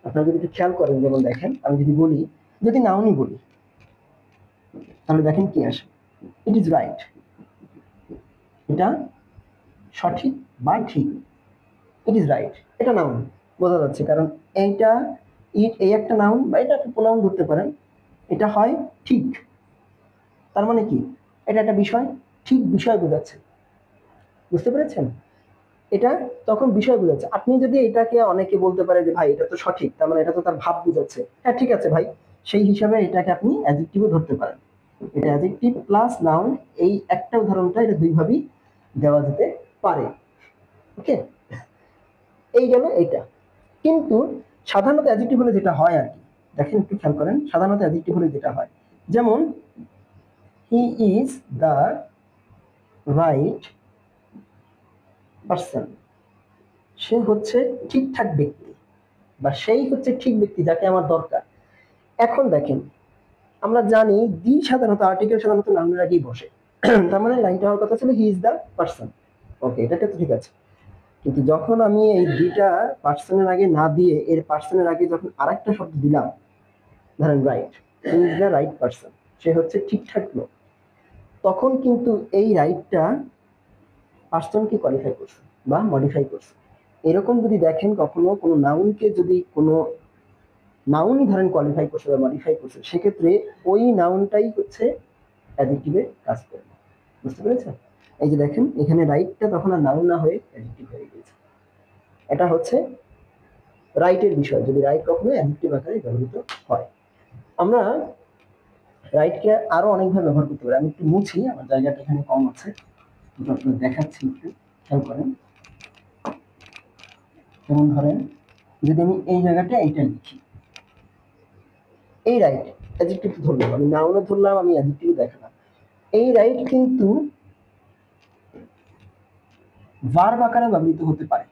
আপনারা যদি একটু খেয়াল করেন, যেমন দেখেন আমি যদি বলি, যদি নাউনই বলি তাহলে দেখেন কি আসে, ইট ইজ রাইট, এটা সঠিক বা ঠিক। ইট ইজ রাইট, এটা নাউন, বোঝা যাচ্ছে, কারণ এইটা ইট এই একটা নাউন বা এটা একটা প্রোনাউন ধরতে পারেন, এটা হয় ঠিক। তার মানে কি, এটা একটা বিষয়, ঠিক বিষয় বোঝাচ্ছে, বুঝতে পেরেছেন? এটা তখন বিষয় বোঝাচ্ছে। আপনি যদি এটাকে, অনেকে বলতে পারে যে ভাই এটা তো সঠিক, তার মানে এটা তো তার ভাব বোঝাচ্ছে। হ্যাঁ ঠিক আছে ভাই, সেই হিসাবে এটাকে আপনি অ্যাডজেক্টিভও ধরতে পারেন। এটা অ্যাডজেক্টিভ প্লাস নাউন, এই একটা উদাহরণটা এটা দুই ভাবেই দেওয়া যেতে পারে। ওকে, এই গেল এইটা। কিন্তু সাধারণত অ্যাডজেক্টিভ হলে যেটা হয় আর কি, দেখেন একটু খেয়াল করেন, সাধারণত অ্যাডজেক্টিভ হলে যেটা হয়, যেমন he is the right person, সে হচ্ছে ঠিকঠাক ব্যক্তি, বা সেই হচ্ছে ঠিক ব্যক্তি যাকে আমার দরকার। এখন দেখেন, আমরা জানি দি সাধারণত আর্টিকেল সাধারণত নাউনের আগেই বসে। তার মানে লাইনটা হওয়ার কথা ছিল হি ইজ দ্য পারসন। ওকে, এটা তো ঠিক আছে। কিন্তু যখন আমি এই দুইটা পার্সনের আগে না দিয়ে এর পার্সনের আগে যখন আরেকটা শব্দ দিলাম, ধরেন right, he is the right person, সে হচ্ছে ঠিকঠাক লোক, তখন কিন্তু এই রাইটটা পার্সনকে কোয়ালিফাই করছে বা মডিফাই করছে। এরকম যদি দেখেন কখনো কোনো নাউনকে, যদি কোনো নাউনই ধরেন কোয়ালিফাই করছে বা মডিফাই করছে, সেক্ষেত্রে ওই নাউনটাই হচ্ছে অ্যাডজেক্টিভে কাজ করবে। বুঝতে পেরেছেন? এই যে দেখেন এখানে রাইটটা তখন আর নাউন না হয়ে অ্যাডজেক্টিভ হয়ে গিয়েছে। এটা হচ্ছে রাইটের বিষয়, যদি রাইট কখনো অ্যাডজেক্টিভ আকারে ব্যবহৃত হয়। আমরা রাইটকে আরো অনেকভাবে ব্যবহার করতে পারি। আমি একটু মুছি, আমার জায়গাটা এখানে কম আছে, আপনাদের দেখাচ্ছি, একটু খেয়াল করেন। যেমন ধরেন, যদি আমি এই জায়গাটা এইটা লিখি, এই রাইট অ্যাডজেক্টিভ ধরলাম, আমি নাউনও ধরলাম, আমি অ্যাডজেক্টিভ দেখালাম। এই রাইট কিন্তু ভার্ব আকারে ব্যবহৃত হতে পারে।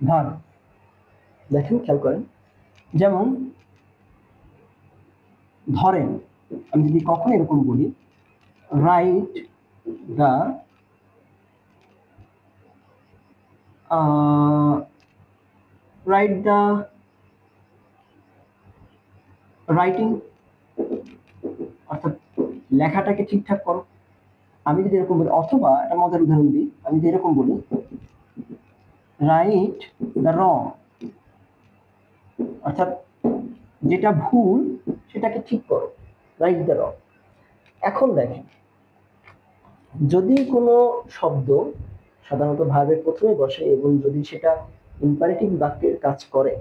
ভার্ব, দেখেন খেয়াল করেন, যেমন ধরেন আমি যদি কখন এরকম বলি, write the write the writing, অর্থাৎ লেখাটাকে ঠিকঠাক করো। আমি যদি এরকম বলি, অথবা একটা মজার উদাহরণ দিই, আমি যদি এরকম বলি, রাইট দ্য রং, অর্থাৎ যেটা ভুল সেটাকে ঠিক করো, রাইট দ্য রং। এখন দেখেন, যদি কোনো শব্দ সাধারণত ভার্বের প্রথমে বসে এবং যদি সেটা ইম্পারেটিভ বাক্যের কাজ করে,